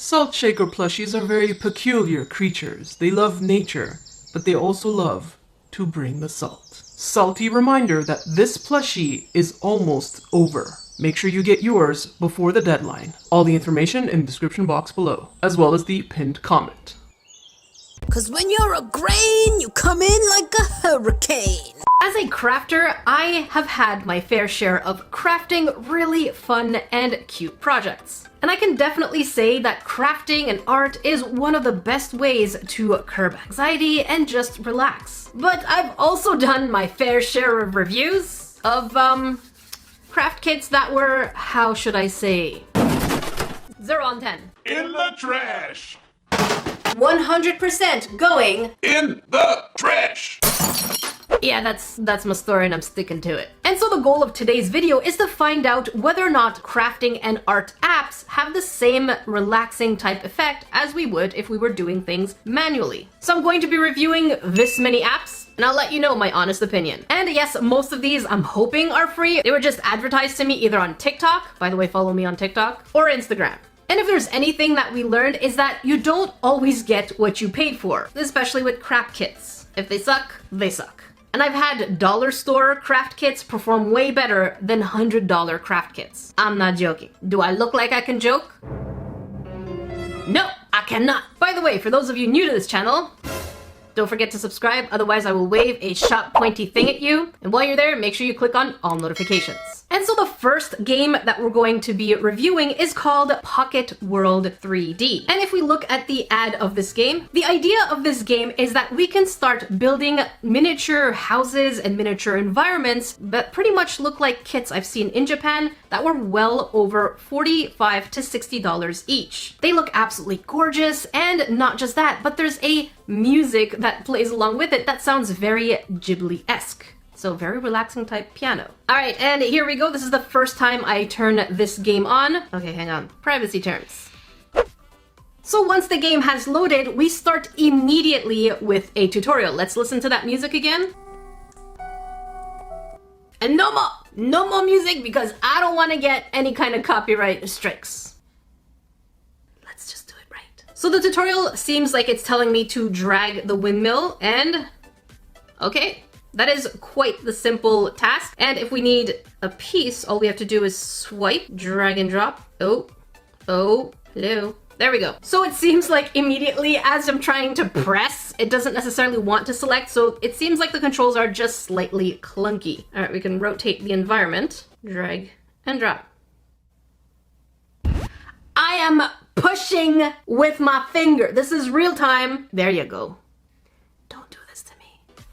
Salt shaker plushies are very peculiar creatures. They love nature, but they also love to bring the salt. Salty reminder that this plushie is almost over. Make sure you get yours before the deadline. All the information in the description box below, as well as the pinned comment. Cause when you're a grain, you come in like a hurricane. As a crafter, I have had my fair share of crafting really fun and cute projects. And I can definitely say that crafting and art is one of the best ways to curb anxiety and just relax. But I've also done my fair share of reviews of, craft kits that were, how should I say, 0 on 10. In the trash! 100% going In the trash! Yeah, that's my story and I'm sticking to it. And so the goal of today's video is to find out whether or not crafting and art apps have the same relaxing type effect as we would if we were doing things manually. So I'm going to be reviewing this many apps and I'll let you know my honest opinion. And yes, most of these I'm hoping are free. They were just advertised to me either on TikTok, by the way, follow me on TikTok, or Instagram. And if there's anything that we learned is that you don't always get what you paid for, especially with craft kits. If they suck, they suck. And I've had dollar store craft kits perform way better than $100 craft kits. I'm not joking. Do I look like I can joke? No, I cannot. By the way, for those of you new to this channel, don't forget to subscribe, otherwise I will wave a sharp pointy thing at you. And while you're there, make sure you click on all notifications. And so the first game that we're going to be reviewing is called Pocket World 3D. And if we look at the ad of this game, the idea of this game is that we can start building miniature houses and miniature environments that pretty much look like kits I've seen in Japan that were well over $45 to $60 each. They look absolutely gorgeous, and not just that, but there's a music that plays along with it that sounds very Ghibli-esque. So very relaxing type piano. All right, and here we go. This is the first time I turn this game on. Okay, hang on. Privacy terms. So once the game has loaded, we start immediately with a tutorial. Let's listen to that music again. And no more music because I don't want to get any kind of copyright strikes. Let's just do it right. So the tutorial seems like it's telling me to drag the windmill and okay. That is quite the simple task. And if we need a piece, all we have to do is swipe, drag and drop. Oh, hello. There we go. So it seems like immediately as I'm trying to press, it doesn't necessarily want to select. So it seems like the controls are just slightly clunky. All right, we can rotate the environment, drag and drop. I am pushing with my finger. This is real time. There you go.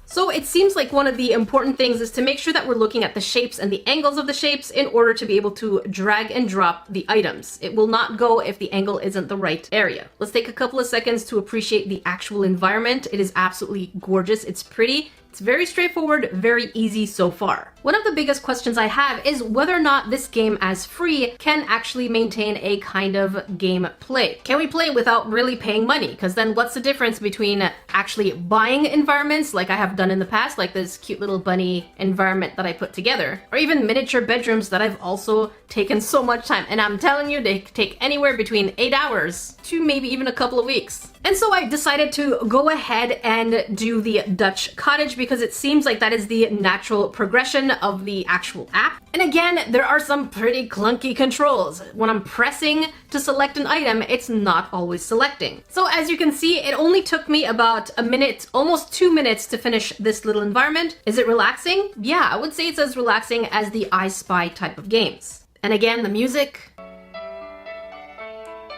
So it seems like one of the important things is to make sure that we're looking at the shapes and the angles of the shapes in order to be able to drag and drop the items. It will not go if the angle isn't the right area. Let's take a couple of seconds to appreciate the actual environment. It is absolutely gorgeous. It's pretty. It's very straightforward, very easy so far. One of the biggest questions I have is whether or not this game as free can actually maintain a kind of gameplay. Can we play without really paying money? Because then what's the difference between actually buying environments like I have done in the past, like this cute little bunny environment that I put together, or even miniature bedrooms that I've also taken so much time. And I'm telling you, they take anywhere between 8 hours to maybe even a couple of weeks. And so I decided to go ahead and do the Dutch cottage because it seems like that is the natural progression of the actual app. And again, there are some pretty clunky controls. When I'm pressing to select an item, it's not always selecting. So as you can see, it only took me about a minute, almost 2 minutes to finish this little environment. Is it relaxing? Yeah, I would say it's as relaxing as the I Spy type of games. And again, the music.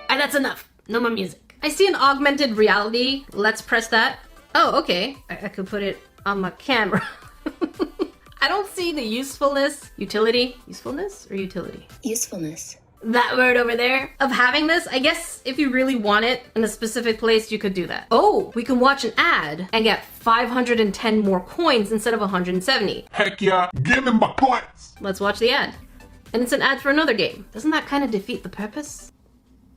And that's enough. No more music. I see an augmented reality. Let's press that. Oh, okay. I could put it on my camera. I don't see the usefulness, usefulness or utility? Usefulness. That word over there of having this. I guess if you really want it in a specific place, you could do that. Oh, we can watch an ad and get 510 more coins instead of 170. Heck yeah, give me my points! Let's watch the ad. And it's an ad for another game. Doesn't that kind of defeat the purpose?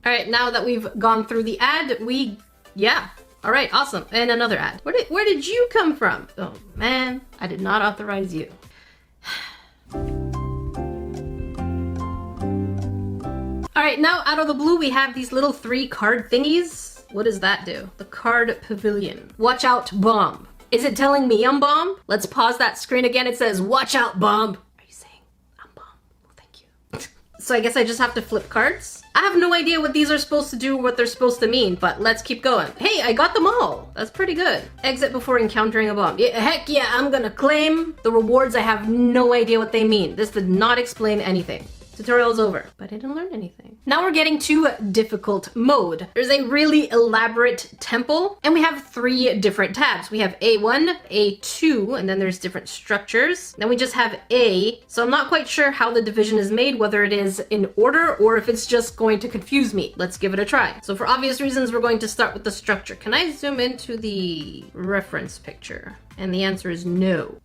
All right, now that we've gone through the ad, yeah. All right, awesome. And another ad. Where did you come from? Oh man, I did not authorize you. All Alright, now out of the blue we have these little 3 card thingies. What does that do? The card pavilion. Watch out, bomb. Is it telling me I'm bomb? Let's pause that screen again. It says, watch out, bomb. Are you saying I'm bomb? Well, thank you. So I guess I just have to flip cards? I have no idea what these are supposed to do, what they're supposed to mean, but let's keep going. Hey, I got them all. That's pretty good. Exit before encountering a bomb. Yeah, heck yeah, I'm gonna claim the rewards. I have no idea what they mean. This did not explain anything. Tutorial's over, but I didn't learn anything. Now we're getting to difficult mode. There's a really elaborate temple, and we have 3 different tabs. We have A1, A2, and then there's different structures. Then we just have A, so I'm not quite sure how the division is made, whether it is in order or if it's just going to confuse me. Let's give it a try. So for obvious reasons, we're going to start with the structure. Can I zoom into the reference picture? And the answer is no.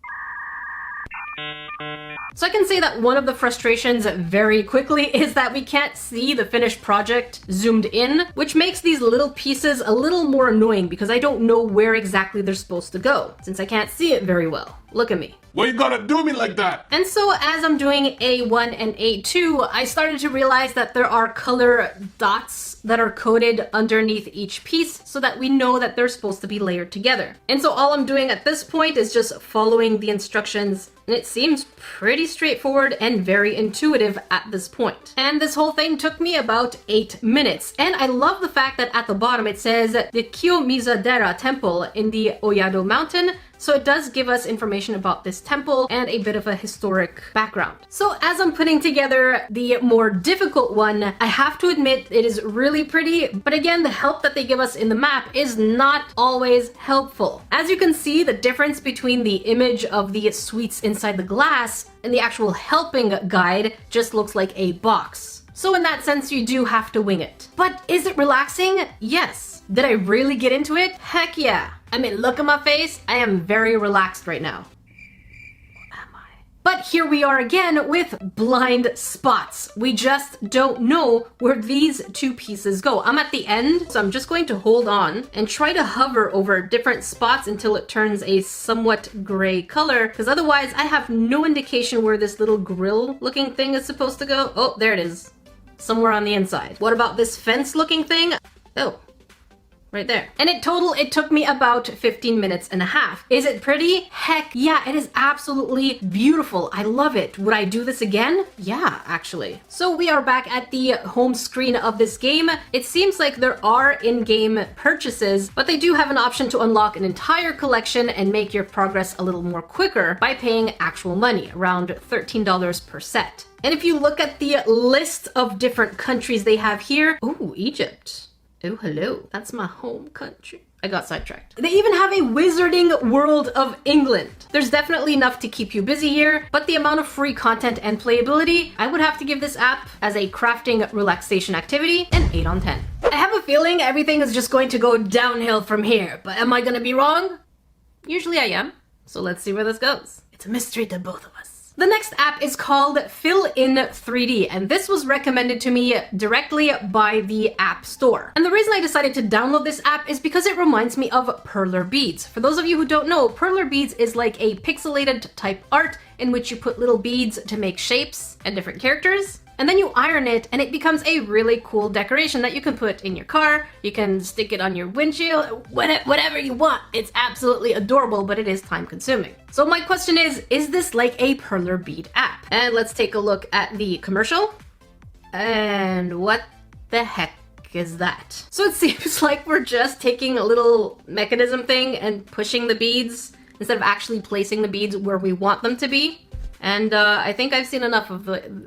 So I can say that one of the frustrations very quickly is that we can't see the finished project zoomed in, which makes these little pieces a little more annoying because I don't know where exactly they're supposed to go, since I can't see it very well. Look at me. Why you gotta do me like that? And so as I'm doing A1 and A2, I started to realize that there are color dots that are coded underneath each piece so that we know that they're supposed to be layered together. And so all I'm doing at this point is just following the instructions, and it seems pretty straightforward and very intuitive at this point. And this whole thing took me about 8 minutes. And I love the fact that at the bottom it says the Kiyomiza-dera temple in the Oyado mountain. So it does give us information about this temple and a bit of a historic background. So as I'm putting together the more difficult one, I have to admit it is really pretty, but again, the help that they give us in the map is not always helpful. As you can see, the difference between the image of the sweets inside the glass and the actual helping guide just looks like a box. So in that sense, you do have to wing it. But is it relaxing? Yes. Did I really get into it? Heck yeah. I mean, look at my face. I am very relaxed right now. Or am I? But here we are again with blind spots. We just don't know where these 2 pieces go. I'm at the end, so I'm just going to hold on and try to hover over different spots until it turns a somewhat gray color, because otherwise I have no indication where this little grill looking thing is supposed to go. Oh, there it is. Somewhere on the inside. What about this fence looking thing? Oh. Right there. And in total, it took me about 15 minutes and a half. Is it pretty? Heck yeah, it is absolutely beautiful. I love it. Would I do this again? Yeah, actually. So we are back at the home screen of this game. It seems like there are in-game purchases, but they do have an option to unlock an entire collection and make your progress a little more quicker by paying actual money, around $13 per set. And if you look at the list of different countries they have here, ooh, Egypt. Oh, hello. That's my home country. I got sidetracked. They even have a Wizarding World of England. There's definitely enough to keep you busy here, but the amount of free content and playability, I would have to give this app as a crafting relaxation activity an 8 on 10. I have a feeling everything is just going to go downhill from here, but am I gonna be wrong? Usually I am. So let's see where this goes. It's a mystery to both of us. The next app is called Fill in 3D, and this was recommended to me directly by the App Store. And the reason I decided to download this app is because it reminds me of perler beads. For those of you who don't know, perler beads is like a pixelated type art in which you put little beads to make shapes and different characters. And then you iron it and it becomes a really cool decoration that you can put in your car. You can stick it on your windshield, whatever you want. It's absolutely adorable, but it is time consuming. So my question is this like a perler bead app? And let's take a look at the commercial. And what the heck is that? So it seems like we're just taking a little mechanism thing and pushing the beads instead of actually placing the beads where we want them to be. And I think I've seen enough of the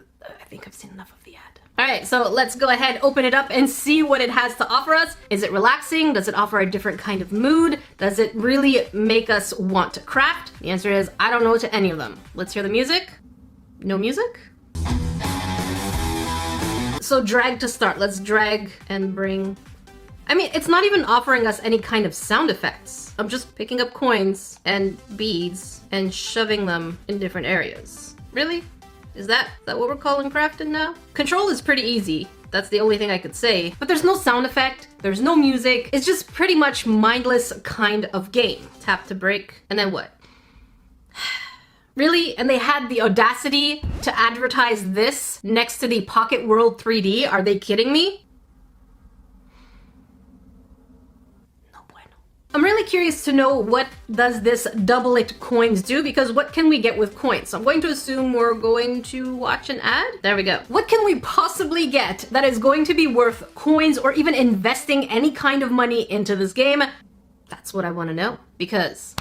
ad. All right, so let's go ahead, open it up and see what it has to offer us. Is it relaxing? Does it offer a different kind of mood? Does it really make us want to craft? The answer is, I don't know to any of them. Let's hear the music. No music? So drag to start. Let's drag and bring. I mean, it's not even offering us any kind of sound effects. I'm just picking up coins and beads and shoving them in different areas. Really? Is that what we're calling crafting now? Control is pretty easy. That's the only thing I could say. But there's no sound effect, there's no music. It's just pretty much mindless kind of game. Tap to break, and then what? Really? And they had the audacity to advertise this next to the Pocket World 3D? Are they kidding me? No bueno. I'm really curious to know what does this double it coins do, because what can we get with coins? So I'm going to assume we're going to watch an ad. There we go. What can we possibly get that is going to be worth coins or even investing any kind of money into this game? That's what I want to know, because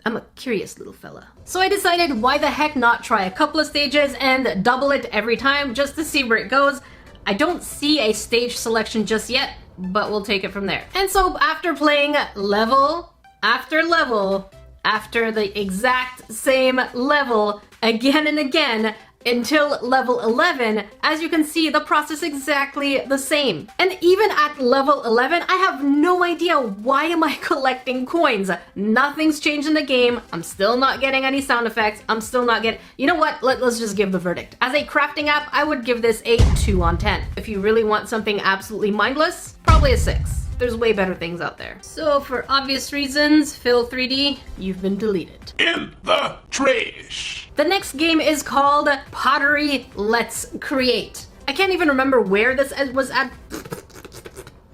I'm a curious little fella. So I decided, why the heck not try a couple of stages and double it every time just to see where it goes. I don't see a stage selection just yet, but we'll take it from there. And so after playing level after level after the exact same level again and again until level 11, as you can see, the process is exactly the same. And even at level 11, I have no idea why am I collecting coins. Nothing's changed in the game. I'm still not getting any sound effects. I'm still not getting... You know what? Let's just give the verdict. As a crafting app, I would give this a 2 on 10. If you really want something absolutely mindless, probably a 6. There's way better things out there. So for obvious reasons, Phil 3D, you've been deleted. In the trash. The next game is called Pottery Let's Create. I can't even remember where this was at.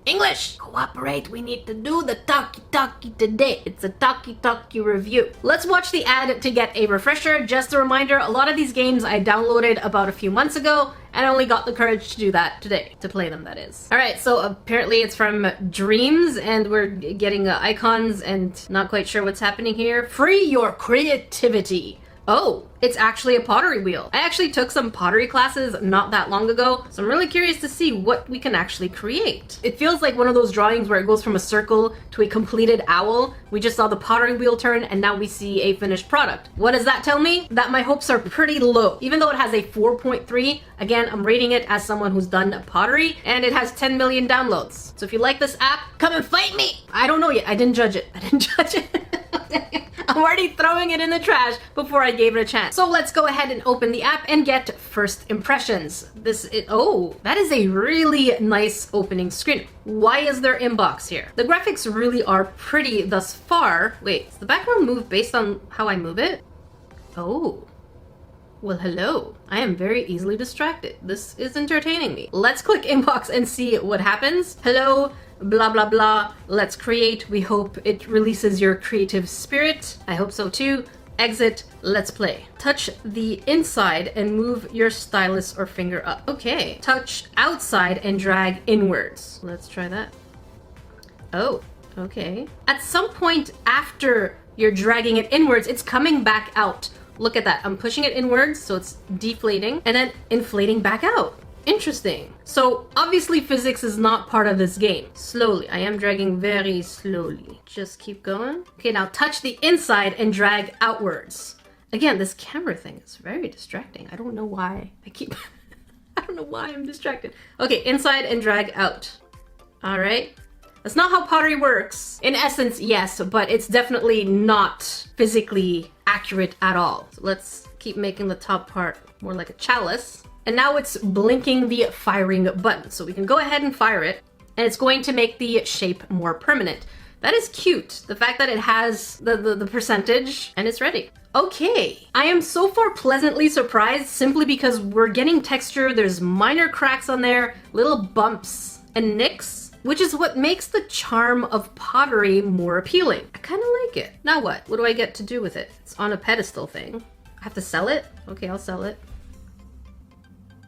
English! Cooperate, we need to do the talkie-talkie today. It's a talkie-talkie review. Let's watch the ad to get a refresher. Just a reminder, a lot of these games I downloaded about a few months ago, and I only got the courage to do that today. To play them, that is. Alright, so apparently it's from Dreams, and we're getting icons, and not quite sure what's happening here. Free your creativity. Oh, it's actually a pottery wheel. I actually took some pottery classes not that long ago, so I'm really curious to see what we can actually create. It feels like one of those drawings where it goes from a circle to a completed owl. We just saw the pottery wheel turn, and now we see a finished product. What does that tell me? That my hopes are pretty low. Even though it has a 4.3, again, I'm rating it as someone who's done pottery, and it has 10 million downloads. So if you like this app, come and fight me! I don't know yet. I didn't judge it. I'm already throwing it in the trash before I gave it a chance. So let's go ahead and open the app and get first impressions. Oh, that is a really nice opening screen. Why is there inbox here? The graphics really are pretty thus far. Wait, does the background move based on how I move it? Oh. Well, hello. I am very easily distracted. This is entertaining me. Let's click inbox and see what happens. Hello, blah, blah, blah. Let's create. We hope it releases your creative spirit. I hope so too. Exit. Let's play. Touch the inside and move your stylus or finger up. Okay. Touch outside and drag inwards. Let's try that. Oh, okay. At some point after you're dragging it inwards, it's coming back out. Look at that. I'm pushing it inwards, so it's deflating, and then inflating back out. Interesting. So obviously physics is not part of this game. Slowly. I am dragging very slowly. Just keep going. Okay, now touch the inside and drag outwards. Again, this camera thing is very distracting. I don't know why I don't know why I'm distracted. Okay, inside and drag out. All right. That's not how pottery works. In essence, yes, but it's definitely not physically accurate at all. So let's keep making the top part more like a chalice. And now it's blinking the firing button. So we can go ahead and fire it, and it's going to make the shape more permanent. That is cute. The fact that it has the percentage, and it's ready. Okay, I am so far pleasantly surprised simply because we're getting texture. There's minor cracks on there, little bumps and nicks, which is what makes the charm of pottery more appealing. I kind of like it. Now what? What do I get to do with it? It's on a pedestal thing. I have to sell it? Okay, I'll sell it.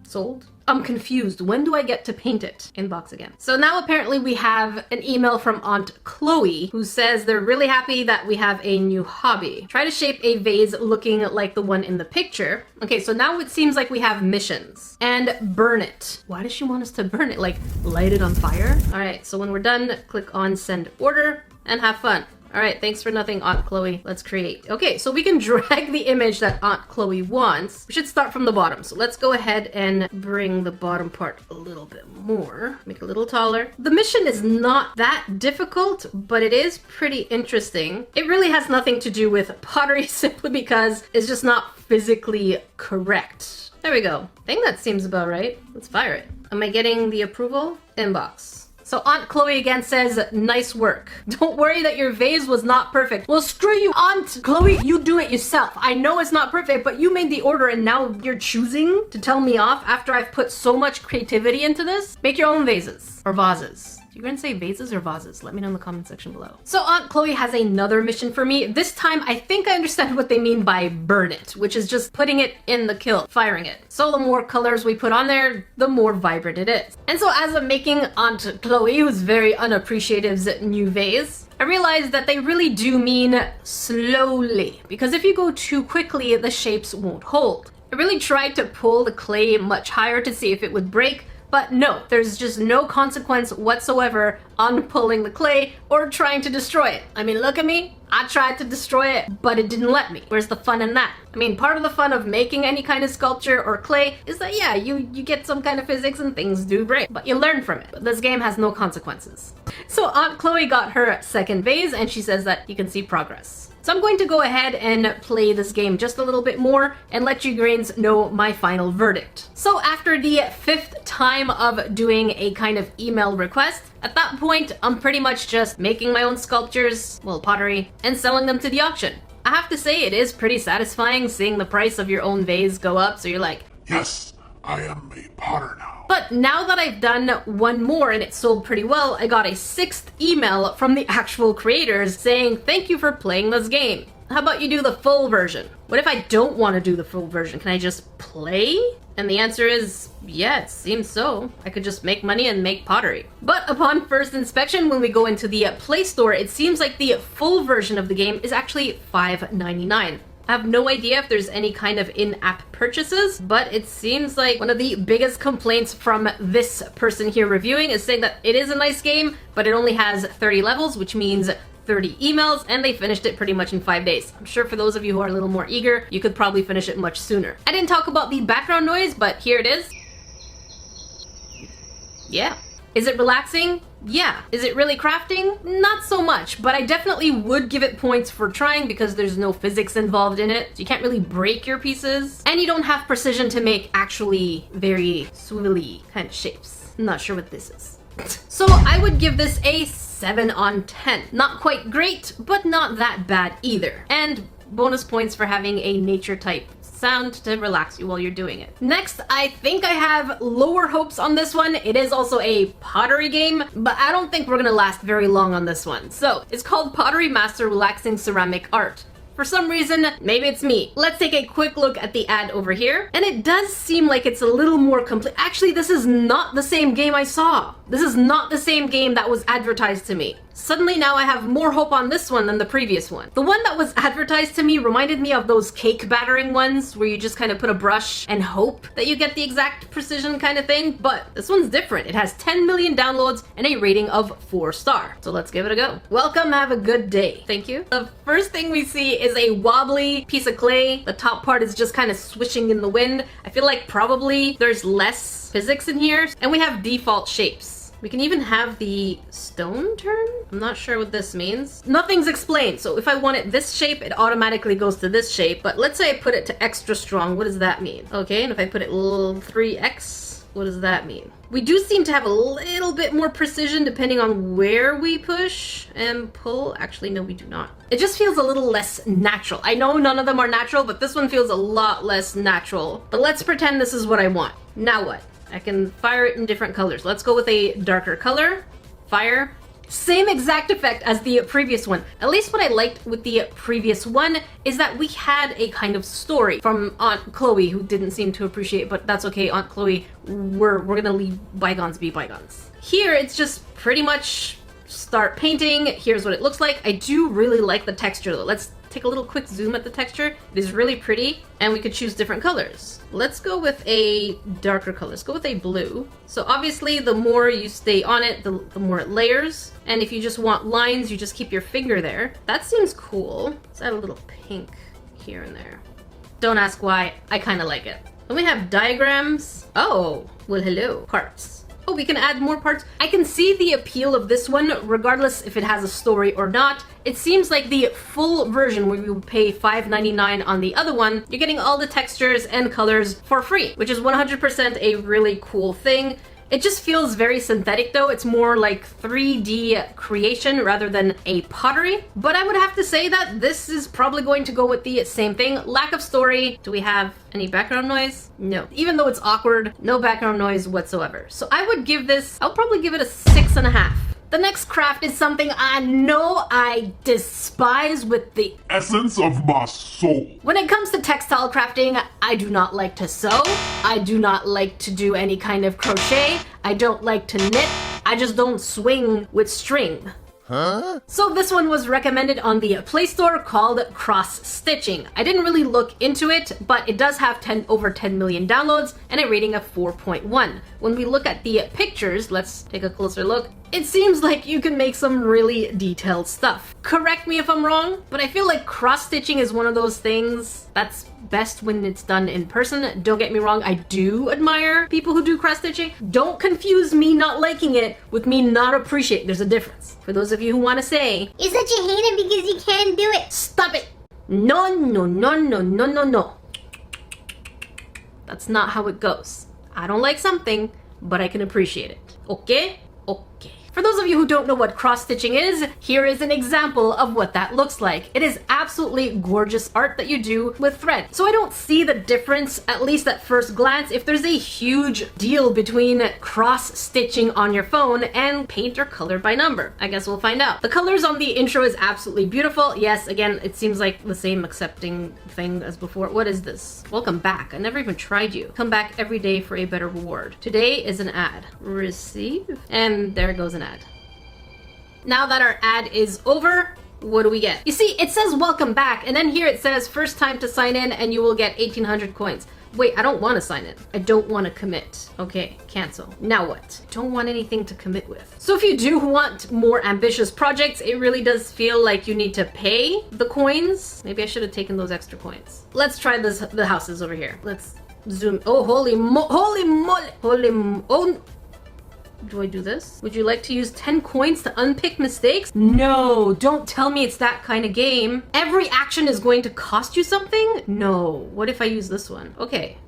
Sold? I'm confused. When do I get to paint it? Inbox again. So now apparently we have an email from Aunt Chloe who says they're really happy that we have a new hobby. Try to shape a vase looking like the one in the picture. Okay, so now it seems like we have missions. And burn it. Why does she want us to burn it? Like light it on fire? All right, so when we're done, click on send order and have fun. All right, thanks for nothing, Aunt Chloe. Let's create. Okay, so we can drag the image that Aunt Chloe wants. We should start from the bottom. So let's go ahead and bring the bottom part a little bit more. Make it a little taller. The mission is not that difficult, but it is pretty interesting. It really has nothing to do with pottery simply because it's just not physically correct. There we go. I think that seems about right. Let's fire it. Am I getting the approval? Inbox. So Aunt Chloe again says, nice work. Don't worry that your vase was not perfect. Well, screw you, Aunt Chloe, you do it yourself. I know it's not perfect, but you made the order and now you're choosing to tell me off after I've put so much creativity into this? Make your own vases. Or vases. You're gonna say vases or vases? Let me know in the comment section below. So Aunt Chloe has another mission for me. This time, I think I understand what they mean by burn it, which is just putting it in the kiln, firing it. So the more colors we put on there, the more vibrant it is. And so as I'm making Aunt Chloe, who's very unappreciative's new vase, I realized that they really do mean slowly, because if you go too quickly, the shapes won't hold. I really tried to pull the clay much higher to see if it would break, but no, there's just no consequence whatsoever on pulling the clay or trying to destroy it. I mean, look at me. I tried to destroy it, but it didn't let me. Where's the fun in that? I mean, part of the fun of making any kind of sculpture or clay is that, yeah, you get some kind of physics and things do break, but you learn from it. But this game has no consequences. So Aunt Chloe got her second vase, and she says that you can see progress. So I'm going to go ahead and play this game just a little bit more and let you grains know my final verdict. So after the 5th time of doing a kind of email request, at that point, I'm pretty much just making my own sculptures, well, pottery, and selling them to the auction. I have to say, it is pretty satisfying seeing the price of your own vase go up, so you're like, Yes, I am a potter now. but now that I've done one more and it sold pretty well, I got a 6th email from the actual creators saying, thank you for playing this game. How about you do the full version? What if I don't want to do the full version? Can I just play? And the answer is, yeah, it seems so. I could just make money and make pottery. But upon first inspection, when we go into the Play Store, it seems like the full version of the game is actually $5.99. I have no idea if there's any kind of in-app purchases, but it seems like one of the biggest complaints from this person here reviewing is saying that it is a nice game, but it only has 30 levels, which means 30 emails, and they finished it pretty much in 5 days. I'm sure for those of you who are a little more eager, you could probably finish it much sooner. I didn't talk about the background noise, but here it is. Yeah. Is it relaxing? Yeah. Is it really crafting? Not so much, but I definitely would give it points for trying because there's no physics involved in it. So you can't really break your pieces, and you don't have precision to make actually very swivelly kind of shapes. I'm not sure what this is. So I would give this a 7 on 10. Not quite great, but not that bad either. And bonus points for having a nature type sound to relax you while you're doing it. Next, I think I have lower hopes on this one. It is also a pottery game, but I don't think we're gonna last very long on this one. So it's called Pottery Master Relaxing Ceramic Art. For some reason, maybe it's me. Let's take a quick look at the ad over here. And it does seem like it's a little more complete. Actually, this is not the same game I saw. This is not the same game that was advertised to me. Suddenly now I have more hope on this one than the previous one. The one that was advertised to me reminded me of those cake battering ones where you just kind of put a brush and hope that you get the exact precision kind of thing, but this one's different. It has 10 million downloads and a rating of 4-star. So let's give it a go. Welcome, have a good day. Thank you. The first thing we see is a wobbly piece of clay. The top part is just kind of swishing in the wind. I feel like probably there's less physics in here, and we have default shapes. We can even have the stone turn? I'm not sure what this means. Nothing's explained, so if I want it this shape, it automatically goes to this shape. But let's say I put it to extra strong, what does that mean? Okay, and if I put it 3x, what does that mean? We do seem to have a little bit more precision depending on where we push and pull. Actually, no, we do not. It just feels a little less natural. I know none of them are natural, but this one feels a lot less natural. But let's pretend this is what I want. Now what? I can fire it in different colors. Let's go with a darker color. Fire. Same exact effect as the previous one. At least what I liked with the previous one is that we had a kind of story from Aunt Chloe, who didn't seem to appreciate, but that's okay, Aunt Chloe, we're gonna leave bygones be bygones. Here, it's just pretty much start painting. Here's what it looks like. I do really like the texture though. Let's take a little quick zoom at the texture. It is really pretty, and we could choose different colors. Let's go with a darker color. Let's go with a blue. So obviously, the more you stay on it, the more it layers. And if you just want lines, you just keep your finger there. That seems cool. Let's add a little pink here and there. Don't ask why, I kind of like it. Then we have diagrams. Oh, well, hello. Parts. Oh, we can add more parts. I can see the appeal of this one, regardless if it has a story or not. It seems like the full version where you pay $5.99 on the other one, you're getting all the textures and colors for free, which is 100% a really cool thing. It just feels very synthetic though. It's more like 3D creation rather than a pottery. But I would have to say that this is probably going to go with the same thing. Lack of story. Do we have any background noise? No. Even though it's awkward, no background noise whatsoever. So I would give this, I'll probably give it a 6.5. The next craft is something I know I despise with the essence of my soul. When it comes to textile crafting, I do not like to sew. I do not like to do any kind of crochet. I don't like to knit. I just don't swing with string. Huh? So this one was recommended on the Play Store called Crossstitching. I didn't really look into it, but it does have over 10 million downloads and a rating of 4.1. When we look at the pictures, let's take a closer look. It seems like you can make some really detailed stuff. Correct me if I'm wrong, but I feel like cross-stitching is one of those things that's best when it's done in person. Don't get me wrong, I do admire people who do cross-stitching. Don't confuse me not liking it with me not appreciating. There's a difference. For those of you who want to say, is that you hate it because you can't do it? Stop it! No, no, no, no, no, no, no. That's not how it goes. I don't like something, but I can appreciate it. Okay? Okay. For those of you who don't know what cross-stitching is, here is an example of what that looks like. It is absolutely gorgeous art that you do with thread. So I don't see the difference, at least at first glance, if there's a huge deal between cross-stitching on your phone and paint or color by number. I guess we'll find out. The colors on the intro is absolutely beautiful. Yes, again, it seems like the same accepting thing as before. What is this? Welcome back. I never even tried you. Come back every day for a better reward. Today is an ad. Receive. And there goes an ad. Now that our ad is over, what do we get? You see, it says welcome back, and then here it says first time to sign in and you will get 1,800 coins. Wait, I don't want to sign in. I don't want to commit. Okay, cancel. Now what? Don't want anything to commit with. So if you do want more ambitious projects, it really does feel like you need to pay the coins. Maybe I should have taken those extra coins. Let's try the houses over here. Let's zoom. Oh, holy moly. Oh, do I do this? Would you like to use 10 coins to unpick mistakes? No, don't tell me it's that kind of game. Every action is going to cost you something? No. What if I use this one? Okay.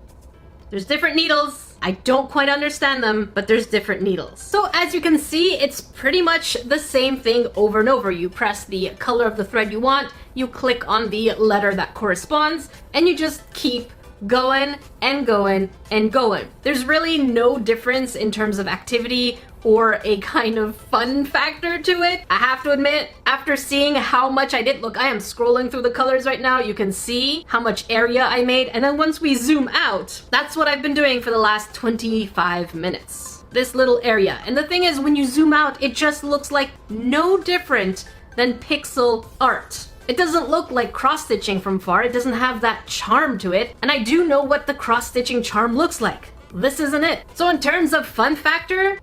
There's different needles. I don't quite understand them, but there's different needles. So as you can see, it's pretty much the same thing over and over. You press the color of the thread you want, you click on the letter that corresponds, and you just keep going and going and going. There's really no difference in terms of activity or a kind of fun factor to it. I have to admit, after seeing how much I did, look, I am scrolling through the colors right now. You can see how much area I made. And then once we zoom out, that's what I've been doing for the last 25 minutes. This little area. And the thing is, when you zoom out, it just looks like no different than pixel art. It doesn't look like cross-stitching from far. It doesn't have that charm to it. And I do know what the cross-stitching charm looks like. This isn't it. So in terms of fun factor,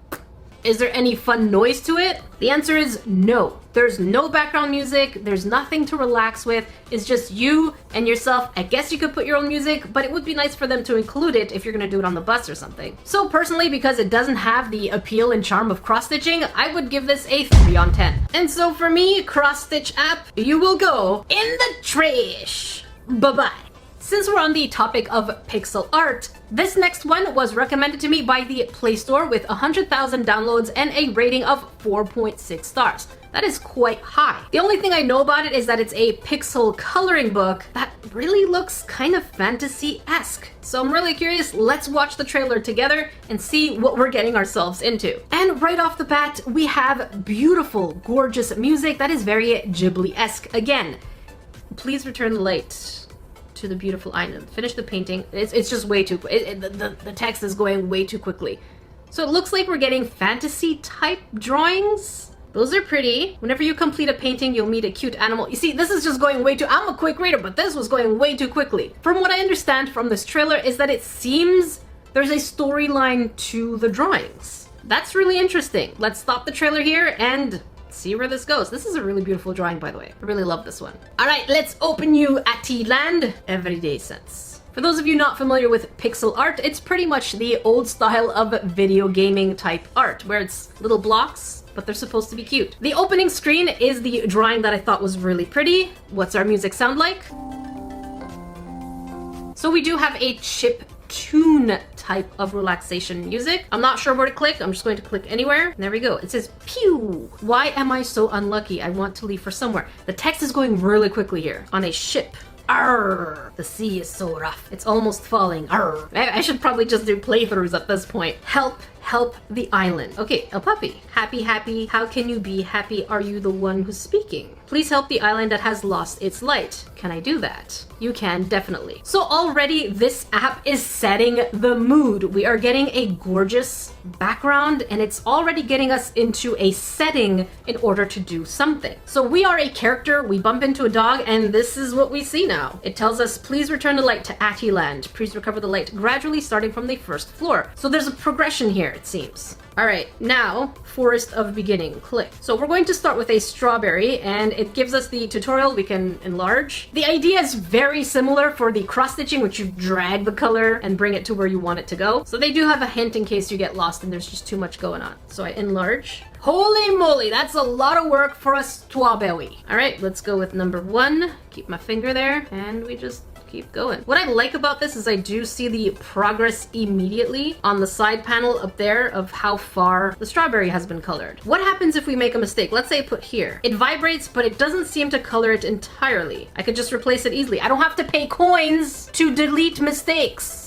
is there any fun noise to it? The answer is no. There's no background music. There's nothing to relax with. It's just you and yourself. I guess you could put your own music, but it would be nice for them to include it if you're gonna do it on the bus or something. So personally, because it doesn't have the appeal and charm of cross-stitching, I would give this a 3 on 10. And so for me, cross-stitch app, you will go in the trash. Bye-bye. Since we're on the topic of pixel art, this next one was recommended to me by the Play Store with 100,000 downloads and a rating of 4.6 stars. That is quite high. The only thing I know about it is that it's a pixel coloring book that really looks kind of fantasy-esque. So I'm really curious. Let's watch the trailer together and see what we're getting ourselves into. And right off the bat, we have beautiful, gorgeous music that is very Ghibli-esque. Again, please return the light to the beautiful island. Finish the painting. It's just way too the text is going way too quickly. So it looks like we're getting fantasy type drawings. Those are pretty. Whenever you complete a painting, you'll meet a cute animal. You see, this is just going way too, I'm a quick reader, but this was going way too quickly. From what I understand from this trailer is that it seems there's a storyline to the drawings. That's really interesting. Let's stop the trailer here and see where this goes. This is a really beautiful drawing, by the way. I really love this one. All right, let's open you Ati Land. Everyday sense. For those of you not familiar with pixel art, it's pretty much the old style of video gaming type art, where it's little blocks, but they're supposed to be cute. The opening screen is the drawing that I thought was really pretty. What's our music sound like? So we do have a chip cartoon type of relaxation music. I'm not sure where to click. I'm just going to click anywhere. There we go. It says pew. Why am I so unlucky? I want to leave for somewhere. The text is going really quickly here. On a ship. Arr! The sea is so rough. It's almost falling. Arr! I should probably just do playthroughs at this point. Help the island. Okay, a puppy. Happy, happy. How can you be happy? Are you the one who's speaking? Please help the island that has lost its light. Can I do that? You can, definitely. So already this app is setting the mood. We are getting a gorgeous background and it's already getting us into a setting in order to do something. So we are a character, we bump into a dog, and this is what we see now. It tells us, please return the light to Attiland. Please recover the light gradually starting from the first floor. So there's a progression here, it seems. All right, now, Forest of Beginning, click. So we're going to start with a strawberry, and it gives us the tutorial we can enlarge. The idea is very similar for the cross-stitching, which you drag the color and bring it to where you want it to go. So they do have a hint in case you get lost and there's just too much going on. So I enlarge. Holy moly, that's a lot of work for a strawberry. All right, let's go with number 1. Keep my finger there, and we just keep going. What I like about this is I do see the progress immediately on the side panel up there of how far the strawberry has been colored. What happens if we make a mistake? Let's say I put here. It vibrates, but it doesn't seem to color it entirely. I could just replace it easily. I don't have to pay coins to delete mistakes.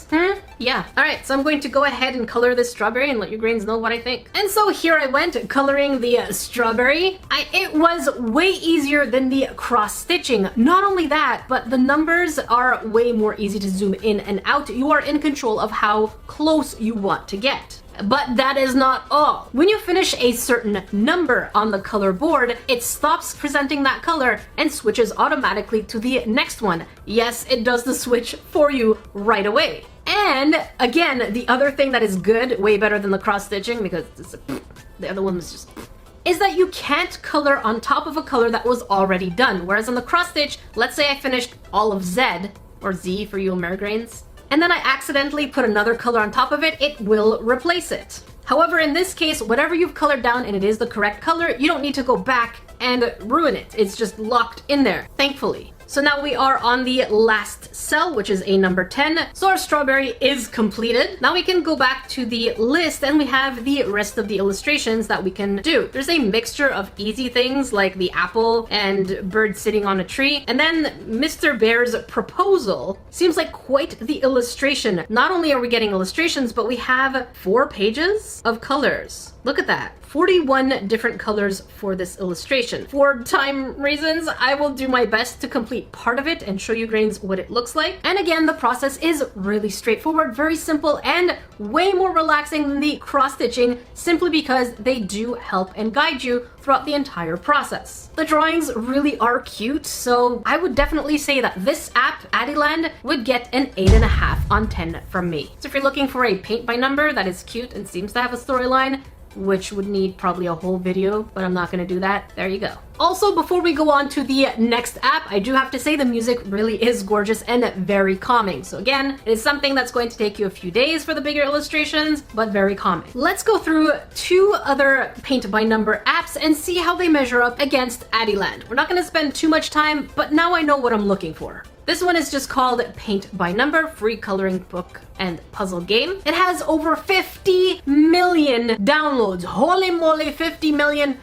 Yeah. All right, so I'm going to go ahead and color this strawberry and let you grains know what I think. And so here I went coloring the strawberry. It was way easier than the cross stitching. Not only that, but the numbers are way more easy to zoom in and out. You are in control of how close you want to get. But that is not all. When you finish a certain number on the color board, it stops presenting that color and switches automatically to the next one. Yes, it does the switch for you right away. And again, the other thing that is good, way better than the cross stitching, because the other one was just, is that you can't color on top of a color that was already done. Whereas on the cross stitch, let's say I finished all of Z, or Z for you Amerigrains, and then I accidentally put another color on top of it, it will replace it. However, in this case, whatever you've colored down and it is the correct color, you don't need to go back and ruin it. It's just locked in there, thankfully. So now we are on the last cell, which is a number 10. So our strawberry is completed. Now we can go back to the list and we have the rest of the illustrations that we can do. There's a mixture of easy things like the apple and bird sitting on a tree. And then Mr. Bear's proposal seems like quite the illustration. Not only are we getting illustrations, but we have 4 pages of colors. Look at that. 41 different colors for this illustration. For time reasons, I will do my best to complete part of it and show you grains what it looks like. And again, the process is really straightforward, very simple, and way more relaxing than the cross-stitching simply because they do help and guide you throughout the entire process. The drawings really are cute, so I would definitely say that this app, Attiland, would get an 8.5 on 10 from me. So if you're looking for a paint by number that is cute and seems to have a storyline, which would need probably a whole video, but I'm not gonna do that. There you go. Also, before we go on to the next app, I do have to say the music really is gorgeous and very calming. So again, it is something that's going to take you a few days for the bigger illustrations, but very calming. Let's go through 2 other paint by number apps and see how they measure up against Attiland. We're not gonna spend too much time, but now I know what I'm looking for. This one is just called Paint by Number, free coloring book and puzzle game. It has over 50 million downloads. Holy moly, 50 million.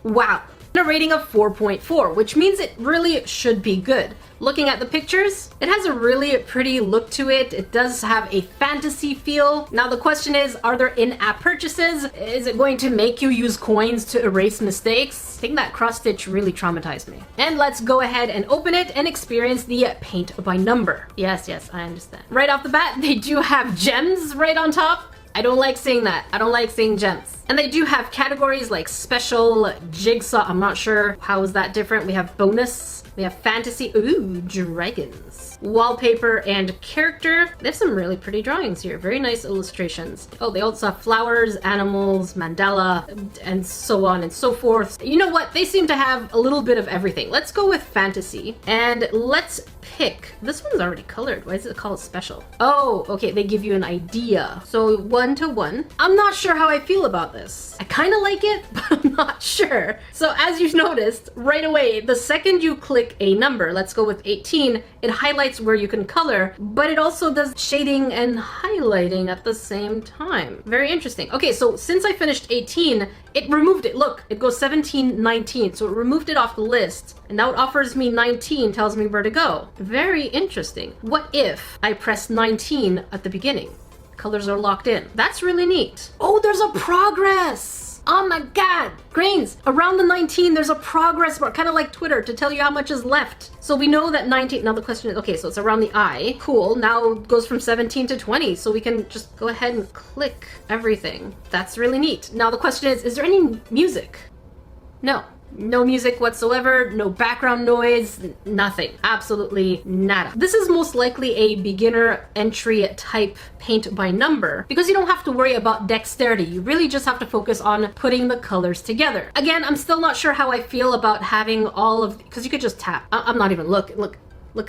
Wow. A rating of 4.4, which means it really should be good. Looking at the pictures, it has a really pretty look to it. It does have a fantasy feel. Now the question is, are there in-app purchases? Is it going to make you use coins to erase mistakes? I think that cross-stitch really traumatized me. And let's go ahead and open it and experience the paint by number. Yes, I understand. Right off the bat, they do have gems right on top. I don't like seeing that. I don't like seeing gems. And they do have categories like special, jigsaw. I'm not sure how is that different. We have bonus. We have fantasy. Ooh, dragons. Wallpaper and character. They have some really pretty drawings here. Very nice illustrations. Oh, they also have flowers, animals, mandala, and so on and so forth. You know what? They seem to have a little bit of everything. Let's go with fantasy and let's pick. This one's already colored. Why is it called special? Oh, okay. They give you an idea. So 1 to 1. I'm not sure how I feel about this. this. I kind of like it, but I'm not sure. So as you've noticed, right away, the second you click a number, let's go with 18, it highlights where you can color, but it also does shading and highlighting at the same time. Very interesting. Okay, so since I finished 18, it removed it. Look, it goes 17, 19. So it removed it off the list. And now it offers me 19, tells me where to go. Very interesting. What if I press 19 at the beginning? Colors are locked in. That's really neat. Oh, there's a progress. Oh my god. Grains, around the 19, there's a progress bar, kind of like Twitter, to tell you how much is left. So we know that 19, now the question is, okay, so it's around the I. Cool, now it goes from 17 to 20, so we can just go ahead and click everything. That's really neat. Now the question is there any music? No. No music whatsoever, no background noise, nothing. Absolutely nada. This is most likely a beginner entry type paint by number because you don't have to worry about dexterity. You really just have to focus on putting the colors together. Again, I'm still not sure how I feel about having all of, because you could just tap. I'm not even look at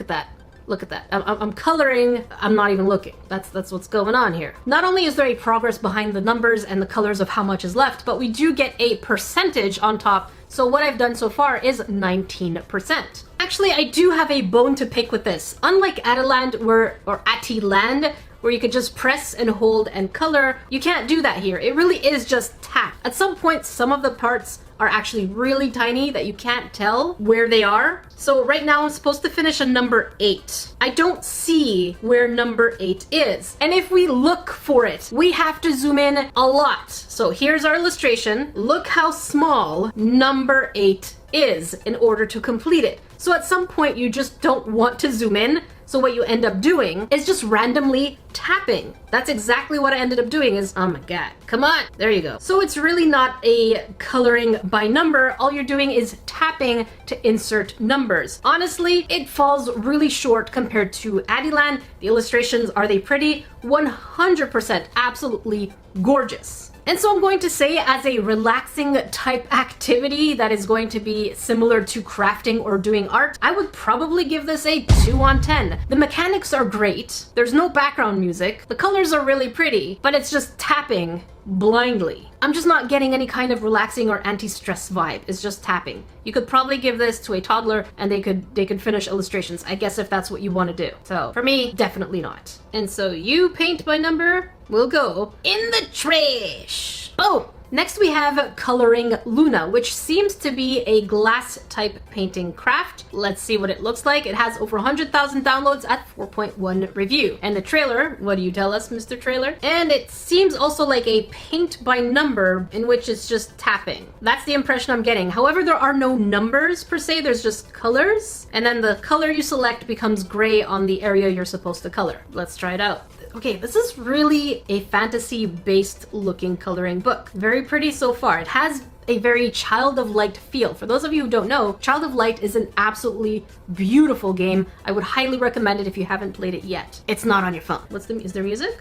that. Look at that. I'm coloring, I'm not even looking. That's what's going on here. Not only is there a progress behind the numbers and the colors of how much is left, but we do get a percentage on top. So what I've done so far is 19%. Actually, I do have a bone to pick with this. Unlike Attiland or Attiland, where you could just press and hold and color, you can't do that here. It really is just tap. At some point, some of the parts are actually really tiny that you can't tell where they are. So right now I'm supposed to finish a number 8. I don't see where number 8 is. And if we look for it, we have to zoom in a lot. So here's our illustration. Look how small number 8 is in order to complete it. So at some point you just don't want to zoom in. So what you end up doing is just randomly tapping. That's exactly what I ended up doing is, oh my god, come on, there you go. So it's really not a coloring by number. All you're doing is tapping to insert numbers. Honestly, it falls really short compared to Attiland. The illustrations, are they pretty? 100% absolutely gorgeous. And so I'm going to say as a relaxing type activity that is going to be similar to crafting or doing art, I would probably give this a 2 on 10. The mechanics are great. There's no background music. The colors are really pretty, but it's just tapping blindly. I'm just not getting any kind of relaxing or anti-stress vibe. It's just tapping. You could probably give this to a toddler and they could finish illustrations, I guess, if that's what you want to do. So for me, definitely not. And so you paint by number will go in the trash. Boom! Next we have Coloring Luna, which seems to be a glass type painting craft. Let's see what it looks like. It has over 100,000 downloads at 4.1 review. And the trailer, what do you tell us, Mr. Trailer? And it seems also like a paint by number in which it's just tapping. That's the impression I'm getting. However, there are no numbers per se, there's just colors. And then the color you select becomes gray on the area you're supposed to color. Let's try it out. Okay, this is really a fantasy-based looking coloring book. Very pretty so far. It has a very Child of Light feel. For those of you who don't know, Child of Light is an absolutely beautiful game. I would highly recommend it if you haven't played it yet. It's not on your phone. Is there music?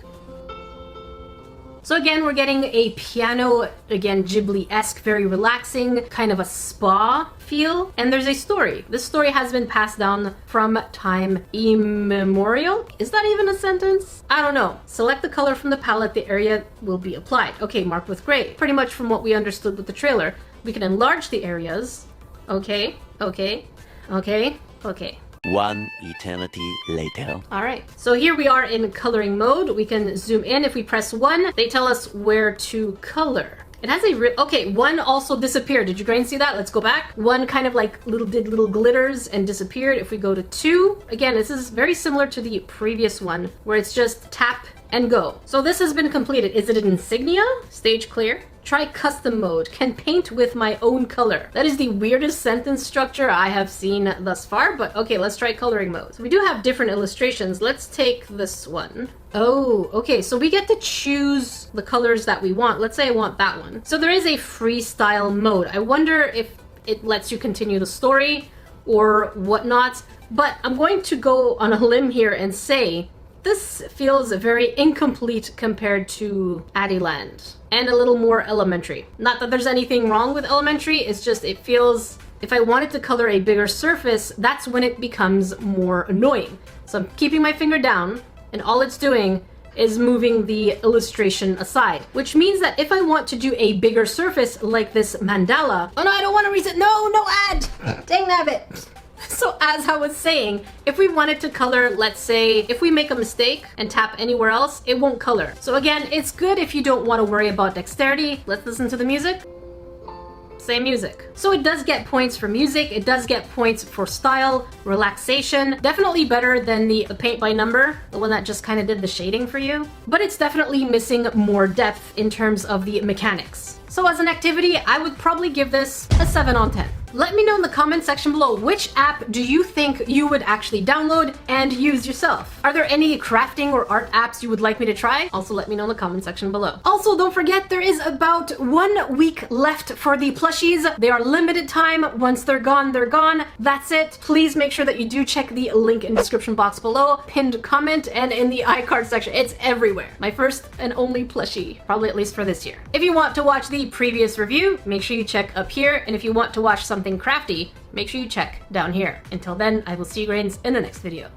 So again, we're getting a piano, again, Ghibli-esque, very relaxing, kind of a spa feel. And there's a story. This story has been passed down from time immemorial. Is that even a sentence? I don't know. Select the color from the palette, the area will be applied. Okay, marked with gray. Pretty much from what we understood with the trailer. We can enlarge the areas. Okay, okay, okay, okay. One eternity later. All right, so here we are in coloring mode. We can zoom in. If we press 1, they tell us where to color. It has a okay, 1 also disappeared. Did you Grain see that? Let's go back. 1 kind of like did little glitters and disappeared. If we go to 2, again, this is very similar to the previous one where it's just tap and go. So this has been completed. Is it an insignia? Stage clear. Try custom mode. Can paint with my own color. That is the weirdest sentence structure I have seen thus far, but okay, let's try coloring mode. So we do have different illustrations. Let's take this one. Oh, okay, so we get to choose the colors that we want. Let's say I want that one. So there is a freestyle mode. I wonder if it lets you continue the story or whatnot, but I'm going to go on a limb here and say this feels very incomplete compared to Attiland and a little more elementary. Not that there's anything wrong with elementary, it's just it feels, if I wanted to color a bigger surface, that's when it becomes more annoying. So I'm keeping my finger down and all it's doing is moving the illustration aside, which means that if I want to do a bigger surface like this mandala, oh no, I don't want to reset, no ad, dang nabbit. So as I was saying, if we wanted to color, let's say, if we make a mistake and tap anywhere else, it won't color. So again, it's good if you don't want to worry about dexterity. Let's listen to the music. Same music. So it does get points for music, it does get points for style, relaxation. Definitely better than the paint by number, the one that just kind of did the shading for you. But it's definitely missing more depth in terms of the mechanics. So as an activity, I would probably give this a 7 on 10. Let me know in the comment section below, which app do you think you would actually download and use yourself? Are there any crafting or art apps you would like me to try? Also let me know in the comment section below. Also, don't forget there is about 1 week left for the plushies. They are limited time. Once they're gone, they're gone. That's it. Please make sure that you do check the link in the description box below, pinned comment, and in the iCard section. It's everywhere. My first and only plushie, probably at least for this year. If you want to watch the previous review, make sure you check up here. And if you want to watch something crafty, make sure you check down here. Until then, I will see you grains in the next video.